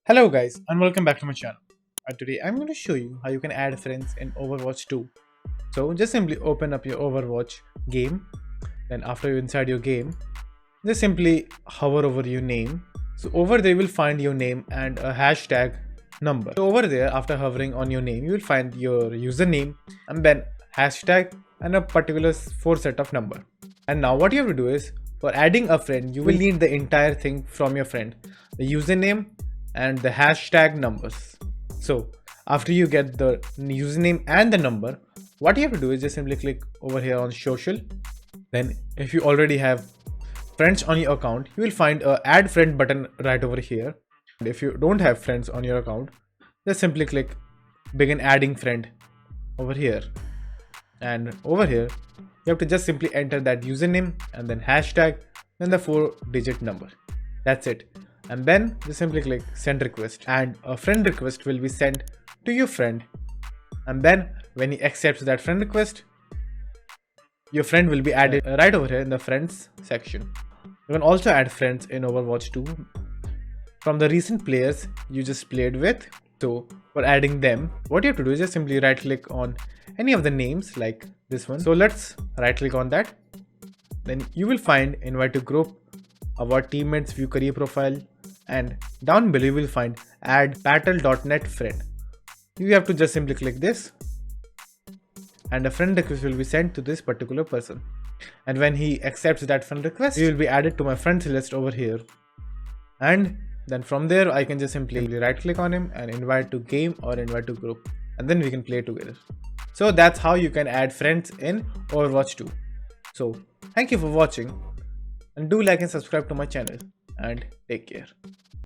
Hello guys and welcome back to my channel. Today I'm going to show you how you can add friends in Overwatch 2. So just simply open up your Overwatch game. Then after you're inside your game, just simply hover over your name. So over there you will find your name and a hashtag number. So over there, after hovering on your name, you will find your username and then hashtag and a particular four set of number. And now what you have to do is, for adding a friend, you will need the entire thing from your friend, the username and the hashtag numbers. So after you get the username and the number, what you have to do is just simply click over here on social. Then if you already have friends on your account, you will find a add friend button right over here. And if you don't have friends on your account, just simply click begin adding friend over here. And over here, you have to just simply enter that username and then hashtag, then the 4-digit number. That's it. And then just simply click send request and a friend request will be sent to your friend. And then when he accepts that friend request, your friend will be added right over here in the friends section. You can also add friends in Overwatch 2 from the recent players you just played with. So for adding them, what you have to do is just simply right click on any of the names like this one. So let's right click on that. Then you will find invite to group, our teammates view career profile, and down below you will find add battle.net friend. You have to just simply click this and a friend request will be sent to this particular person. And when he accepts that friend request, he will be added to my friends list over here. And then from there I can just simply right click on him and invite to game or invite to group, and then we can play together. So that's how you can add friends in Overwatch 2. So thank you for watching and do like and subscribe to my channel and take care.